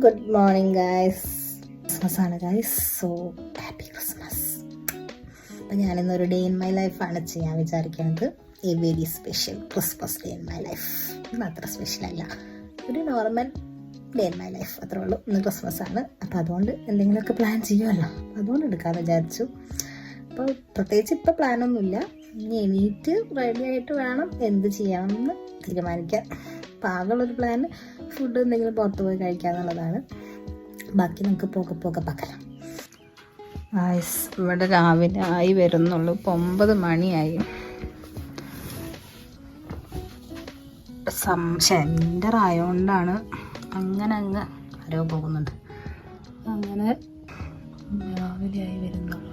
Good morning guys. Christmas ആണ് guys. So happy Christmas. അപ്പം ഞാനിന്നൊരു day in my ലൈഫാണ് ചെയ്യാൻ വിചാരിക്കുന്നത്. A very special Christmas day in my life. ഇന്ന് അത്ര സ്പെഷ്യലല്ല, ഒരു normal day in my life അത്രേ ഉള്ളൂ. ഇന്ന് ക്രിസ്മസ് ആണ്, അപ്പോൾ അതുകൊണ്ട് എന്തെങ്കിലുമൊക്കെ പ്ലാൻ ചെയ്യുമല്ലോ, അതുകൊണ്ട് എടുക്കാമെന്ന് വിചാരിച്ചു. അപ്പോൾ പ്രത്യേകിച്ച് ഇപ്പോൾ പ്ലാനൊന്നുമില്ല. ഇനി എണീറ്റ് റെഡി ആയിട്ട് വേണം എന്ത് ചെയ്യാമെന്ന് തീരുമാനിക്കാൻ. അപ്പോൾ ആകെയുള്ളൊരു പ്ലാൻ ഫുഡ് എന്തെങ്കിലും പുറത്ത് പോയി കഴിക്കാന്നുള്ളതാണ്. ബാക്കി നമുക്ക് പോകെ പക്കലാം. ഇവിടെ രാവിലെ ആയി വരുന്നുള്ളൂ. ഇപ്പോൾ 9 മണിയായി. സെൻറ്റർ ആയതുകൊണ്ടാണ് അങ്ങനെ ആരോ പോകുന്നുണ്ട്. അങ്ങനെ രാവിലെ ആയി വരുന്നുള്ളൂ.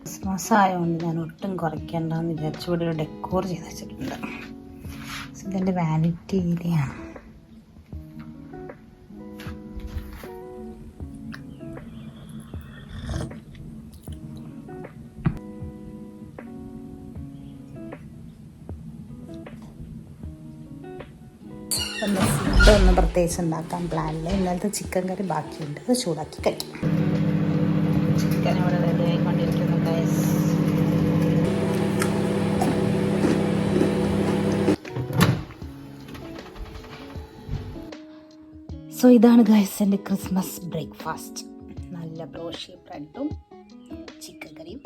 ക്രിസ്മസ് ആയതുകൊണ്ട് ഞാൻ ഒട്ടും കുറയ്ക്കേണ്ടെന്ന് വിചാരിച്ചു ഇവിടെ ഒരു ഡെക്കോർ ചെയ്ത് വെച്ചിട്ടുണ്ട്. ഇതെൻ്റെ വാനിറ്റി ഏരിയയാണ്. ഫുഡൊന്നും പ്രത്യേകിച്ച് ഉണ്ടാക്കാൻ പ്ലാനില്ല. ഇന്നലത്തെ ചിക്കൻ കറി ബാക്കിയുണ്ട്, അത് ചൂടാക്കി കഴിക്കും. ചിക്കൻ ഇവിടെ റെഡി ആയിക്കൊണ്ടിരിക്കുന്നു. സോ ഇതാണ് ഗൈസ് എൻ്റെ ക്രിസ്മസ് ബ്രേക്ക്ഫാസ്റ്റ്. നല്ല ബ്രോഷി ബ്രെഡും ചിക്കൻ കറിയും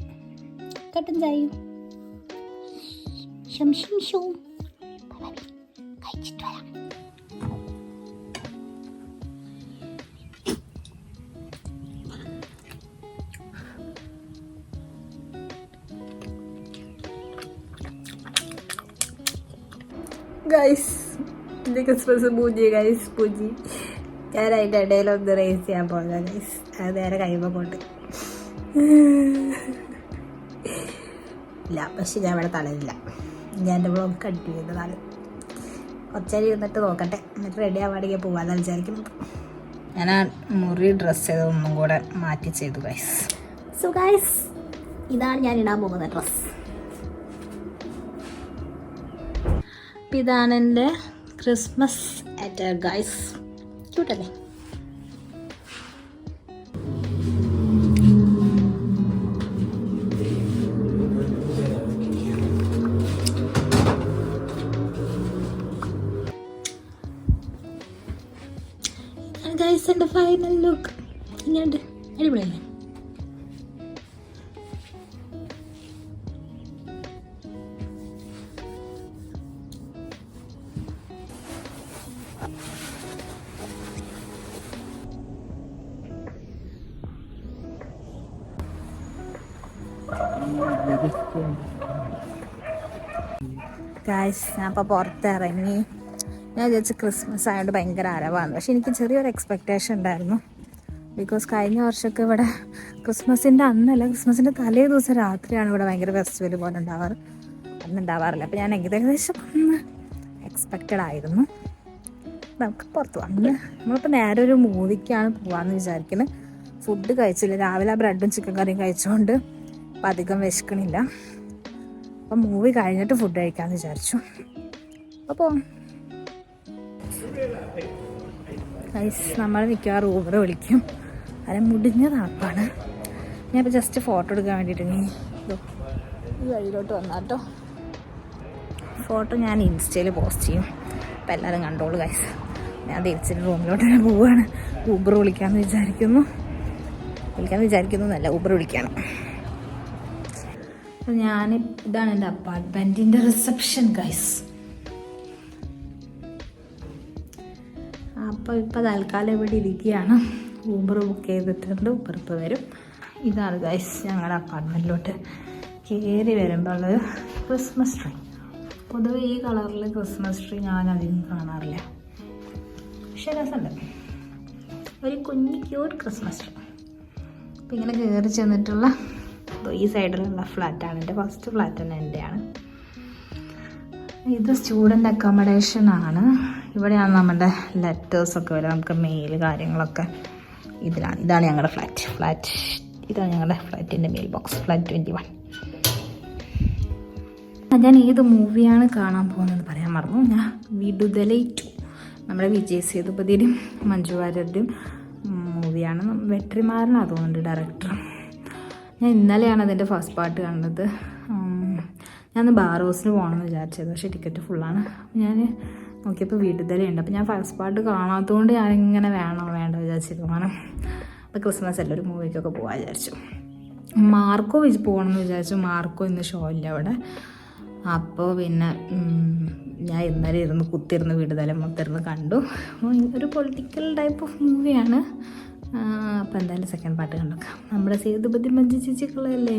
കട്ടൻ ചായയും കഴിച്ചിട്ട് വരാം. ഗൈസ് എൻ്റെ ക്രിസ്മസ് പൂജി ഗൈസ്, പൂജി ഞാൻ അതിൻ്റെ ഇടയിലൊന്ന് റേസ് ചെയ്യാൻ പോകുന്നത് ഗൈസ്. അത് നേരെ കഴിയുമ്പോൾ കൊണ്ട് ഇല്ല, പക്ഷെ ഞാൻ ഇവിടെ തളരില്ല. ഞാൻ എൻ്റെ വ്ളോഗ് കണ്ടിന്യൂ ചെയ്യുന്നതാണ്. കുറച്ചേരി ഇരുന്നിട്ട് നോക്കട്ടെ, എന്നിട്ട് റെഡി ആവാണെങ്കിൽ പോകാമെന്നാണ് വിചാരിക്കുന്നത്. ഞാൻ ആ മുറി ഡ്രസ്സ് ചെയ്തൊന്നും കൂടെ മാറ്റി ചെയ്തു ഗൈസ്. സോ ഗൈസ് ഇതാണ് ഞാൻ ഇടാൻ പോകുന്ന ഡ്രസ്സ്. അപ്പം ഇതാണ് എൻ്റെ ക്രിസ്മസ് അറ്റയർ ഗൈസ്. ക്യൂട്ടല്ലേ? ഗൈസ് എൻ്റെ ഫൈനൽ ലുക്ക് ഇങ്ങനെയുണ്ട്. അടിപൊളിയല്ലേ? ഗൈസ് ഞാൻ അപ്പോൾ പുറത്തിറങ്ങി. ഞാൻ വിചാരിച്ചു ക്രിസ്മസ് ആയതുകൊണ്ട് ഭയങ്കര അരവാണ്, പക്ഷെ എനിക്ക് ചെറിയൊരു എക്സ്പെക്റ്റേഷൻ ഉണ്ടായിരുന്നു. ബിക്കോസ് കഴിഞ്ഞ വർഷമൊക്കെ ഇവിടെ ക്രിസ്മസിൻ്റെ അന്നല്ല, ക്രിസ്മസിൻ്റെ തലേ ദിവസം രാത്രിയാണ് ഇവിടെ ഭയങ്കര ഫെസ്റ്റിവൽ പോലെ ഉണ്ടാവാറ്. അന്നുണ്ടാവാറില്ല. അപ്പോൾ ഞാൻ ഏകദേശം ഒന്ന് എക്സ്പെക്റ്റഡ് ആയിരുന്നു. നമുക്ക് പുറത്ത് പോകാം. നമ്മളിപ്പോൾ നേരെ ഒരു മൂവിക്കാണ് പോകാമെന്ന് വിചാരിക്കുന്നത്. ഫുഡ് കഴിച്ചില്ല, രാവിലെ ആ ബ്രെഡും ചിക്കൻ കറിയും കഴിച്ചുകൊണ്ട് അപ്പം അധികം വിശക്കണില്ല. അപ്പം മൂവി കഴിഞ്ഞിട്ട് ഫുഡ് കഴിക്കാമെന്ന് വിചാരിച്ചു. അപ്പോൾ നമ്മൾ മിക്കവാറും ഊബർ വിളിക്കും. അത് മുടിഞ്ഞ താപ്പാണ്. ഞാനിപ്പോൾ ജസ്റ്റ് ഫോട്ടോ എടുക്കാൻ വേണ്ടിയിട്ട് ഈ വഴിയിലോട്ട് വന്നാട്ടോ. ഫോട്ടോ ഞാൻ ഇൻസ്റ്റയിൽ പോസ്റ്റ് ചെയ്യും, അപ്പം എല്ലാവരും കണ്ടോളൂ ഗൈസ്. ഞാൻ തിരിച്ചിട്ട് റൂമിലോട്ട് ഞാൻ പോവുകയാണ്. ഊബർ വിളിക്കാമെന്ന് വിചാരിക്കുന്നല്ല, ഊബർ വിളിക്കണം. അപ്പം ഇതാണ് എൻ്റെ അപ്പാർട്ട്മെൻറ്റിൻ്റെ റിസപ്ഷൻ ഗൈസ്. അപ്പോൾ ഇപ്പോൾ തൽക്കാലം ഇവിടെ ഇരിക്കുകയാണ്. ഊബർ ബുക്ക് ചെയ്തിട്ടുണ്ട്, ഊബർ ഇപ്പോൾ വരും. ഇതാണ് ഗൈസ് ഞങ്ങളുടെ അപ്പാർട്ട്മെൻറ്റിലോട്ട് കയറി വരുമ്പോൾ ഉള്ളൊരു ക്രിസ്മസ് ട്രീ. പൊതുവെ ഈ കളറിൽ ക്രിസ്മസ് ട്രീ ഞാൻ അധികം കാണാറില്ല, പക്ഷെ രസമുണ്ട്. ഒരു കുഞ്ഞ് ക്യൂട്ട് ക്രിസ്മസ് ട്രീ. അപ്പോൾ ഇങ്ങനെ കയറി ചെന്നിട്ടുള്ള ഈ സൈഡിലുള്ള ഫ്ലാറ്റാണ് എൻ്റെ ഫസ്റ്റ് ഫ്ലാറ്റ് തന്നെ എൻ്റെയാണ്. ഇത് സ്റ്റുഡൻറ്റ് അക്കോമഡേഷൻ ആണ്. ഇവിടെയാണ് നമ്മുടെ ലെറ്റേഴ്സൊക്കെ വരിക, നമുക്ക് മെയിൽ കാര്യങ്ങളൊക്കെ ഇതാണ് ഞങ്ങളുടെ ഫ്ലാറ്റ് ഇതാണ് ഞങ്ങളുടെ ഫ്ലാറ്റിൻ്റെ മെയിൽ ബോക്സ്, ഫ്ലാറ്റ് 21. ഞാൻ ഏത് മൂവിയാണ് കാണാൻ പോകുന്നത് പറയാൻ മറന്നു. ഞാൻ വിടുതലൈ 2, നമ്മുടെ വിജയ് സേതുപതിയുടെയും മഞ്ജു വാര്യരുടെയും മൂവിയാണ്. വെട്രിമാരനാണ് തോന്നുന്നുണ്ട് ഡയറക്ടർ. ഞാൻ ഇന്നലെയാണ് അതിൻ്റെ ഫസ്റ്റ് പാർട്ട് കണ്ടത്. ഞാൻ ബാറോസിന് പോകണമെന്ന് വിചാരിച്ചത്, പക്ഷേ ടിക്കറ്റ് ഫുള്ളാണ്. ഞാൻ നോക്കിയപ്പോൾ വിടുതലയുണ്ട്. അപ്പോൾ ഞാൻ ഫസ്റ്റ് പാർട്ട് കാണാത്തതുകൊണ്ട് ഞാനിങ്ങനെ വേണ്ട വിചാരിച്ചിരിക്കുവാണ്. അപ്പോൾ ക്രിസ്മസ് അല്ല, ഒരു മൂവിക്കൊക്കെ പോകാൻ വിചാരിച്ചു. മാർക്കോ പോകണമെന്ന് വിചാരിച്ചു. മാർക്കോ ഇന്ന് ഷോ ഇല്ല അവിടെ. അപ്പോൾ പിന്നെ ഞാൻ ഇന്നലെ കുത്തിരുന്ന് വിടുതല മൊത്തം കണ്ടു. ഒരു പൊളിറ്റിക്കൽ ടൈപ്പ് ഓഫ് മൂവിയാണ്. അപ്പോൾ എന്തായാലും സെക്കൻഡ് പാർട്ട് കണ്ടോക്കാം. നമ്മുടെ സേതുപതി മഞ്ജു ചേച്ചിക്കുള്ളതല്ലേ.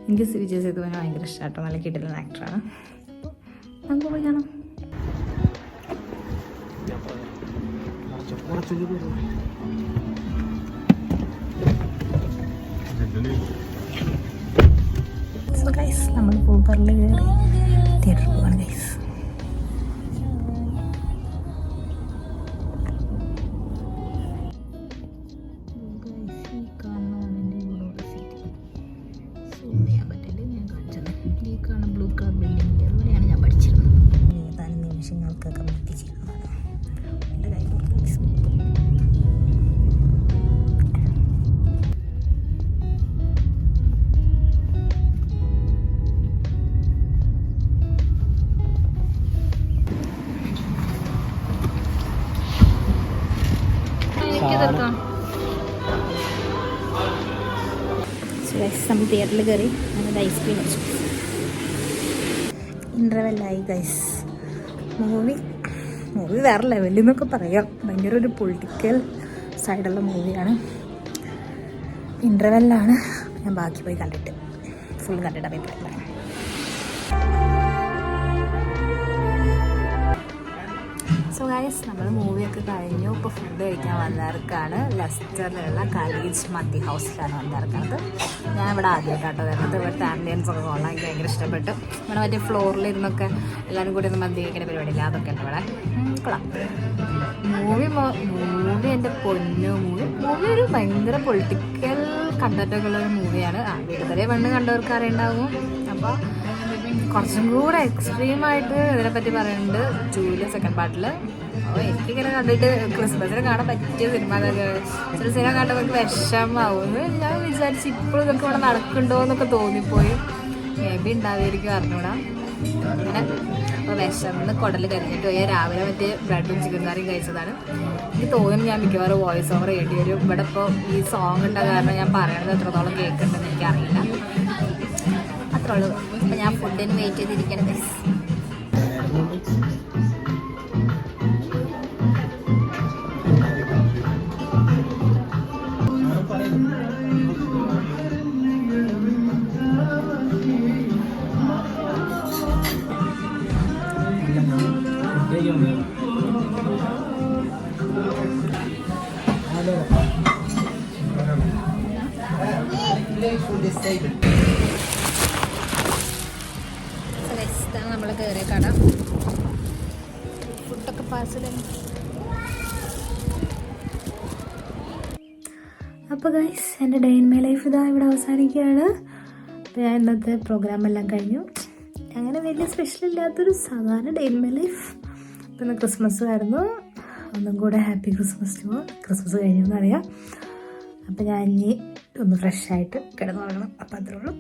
എനിക്ക് വിജയ് സേതുപതിനെ ഭയങ്കര ഇഷ്ടമാട്ടോ, നല്ല കിട്ടുന്ന ആക്ടറാണ്. അപ്പോൾ നമുക്ക് പോയി കാണാം. സോ ഗൈസ്, നമ്മൾ ഊബറിൽ കയറി തിയേറ്ററിൽ പോവാണ് ഗൈസ്. ബ്ലൂ കളർ ബിൽഡിംഗ് അതുപോലെയാണ് ഞാൻ പഠിച്ചിരുന്നത്. ഏതാനും നിമിഷങ്ങൾക്കൊക്കെ എത്തിച്ചിരുന്നത് എൻ്റെ കൈ നമ്മൾ തിയേറ്ററിൽ കയറി ഞാനത് ഐസ്ക്രീം കഴിച്ചു. ഇൻ്റർവെല്ലായി ഗൈസ്. മൂവി വേറെ ലെവലിൽ എന്നൊക്കെ പറയാം. ഭയങ്കര ഒരു പൊളിറ്റിക്കൽ സൈഡുള്ള മൂവിയാണ്. ഇൻ്റർവെല്ലാണ്. ഞാൻ ബാക്കി പോയി കണ്ടിട്ട് ഫുൾ കണ്ടിട്ട് അഭിപ്രായം പറയാം. സോ ഗൈസ്, നമ്മൾ മൂവിയൊക്കെ കഴിഞ്ഞു. ഇപ്പോൾ ഫുഡ് കഴിക്കാൻ വന്നവർക്കാണ് ലെസ്റ്ററിലുള്ള കലീജ് മന്തി ഹൗസിലാണ് വന്നിറക്കുന്നത്. ഞാൻ ഇവിടെ ആദ്യമായിട്ടാട്ടോ വരുന്നത്. ഇവിടുത്തെ ആംബിയൻസ് ഒക്കെ കൊള്ളാൻ എനിക്ക് ഭയങ്കര ഇഷ്ടപ്പെട്ടു. ഇവിടെ മറ്റേ ഫ്ലോറിലിരുന്നൊക്കെ എല്ലാവരും കൂടി ഒന്ന് മന്തി കഴിക്കുന്ന പരിപാടിയില്ല, അതൊക്കെ ഉണ്ട് ഇവിടെ. കൊള്ളാം. മൂവി എൻ്റെ പൊന്നു മൂവി ഒരു ഭയങ്കര പൊളിറ്റിക്കൽ കണ്ടന്റൊക്കെ ഉള്ളൊരു മൂവിയാണ്. വിടുതലേ പണ്ട് കണ്ടവർക്ക് അറിയുണ്ടാവും. അപ്പോൾ കുറച്ചും കൂടെ എക്സ്ട്രീമായിട്ട് ഇതിനെപ്പറ്റി പറയുന്നുണ്ട് ജൂലൈ സെക്കൻഡ് പാർട്ടിൽ. അപ്പോൾ എനിക്കിങ്ങനെ കണ്ടിട്ട് ക്രിസ്മസിന് കാണാൻ പറ്റിയ സിനിമ അതൊക്കെ. ചില സിനിമ കണ്ടപ്പോൾ എനിക്ക് വിഷമാവുമെന്ന് ഞാൻ വിചാരിച്ച് ഇപ്പോഴും ഇതൊക്കെ ഇവിടെ നടക്കുന്നുണ്ടോ എന്നൊക്കെ തോന്നിപ്പോയി. മേ ബി ഉണ്ടാവുമായിരിക്കും, അറിഞ്ഞൂടാ. അങ്ങനെ അപ്പോൾ വിഷമെന്ന് കുടൽ കരിഞ്ഞിട്ട് പോയി. രാവിലെ മറ്റേ ബ്രെഡും ചിക്കൻ കറിയും കഴിച്ചതാണ്. എനിക്ക് തോന്നുന്നു ഞാൻ മിക്കവാറും വോയിസ് ഓവർ ചെയ്യേണ്ടി വരും. ഇവിടെ ഇപ്പോൾ ഈ സോങ് ഇട്ട കാരണം ഞാൻ പറയണത് എത്രത്തോളം കേൾക്കുന്നുണ്ടെന്ന് എനിക്കറിയില്ല. അത്രേ ഉള്ളൂ. അപ്പം ഞാൻ ഫുഡിന് വെയിറ്റ് ചെയ്തിരിക്കണം ഗൈസ്. നമ്മൾ കയറിയ കട ഫുഡൊക്കെ പാഴ്സൽ. അപ്പോൾ ഗൈസ്, എൻ്റെ ഡേ ഇൻ മൈ ലൈഫ് ഇതാ ഇവിടെ അവസാനിക്കുകയാണ്. അപ്പോൾ ഞാൻ ഇന്നത്തെ പ്രോഗ്രാമെല്ലാം കഴിഞ്ഞു. അങ്ങനെ വലിയ സ്പെഷ്യലില്ലാത്തൊരു സാധാരണ ഡേ ഇൻ മൈ ലൈഫ്. പിന്നെ ക്രിസ്മസ് ആയിരുന്നു. ഒന്നും കൂടെ happy Christmas to all. Christmas കഴിഞ്ഞെന്ന് അറിയാം. അപ്പോൾ ഞാൻ ഇനി ഒന്ന് ഫ്രഷായിട്ട് കിടന്നു തുടങ്ങണം. അപ്പോൾ അത്രേ ഉള്ളൂ.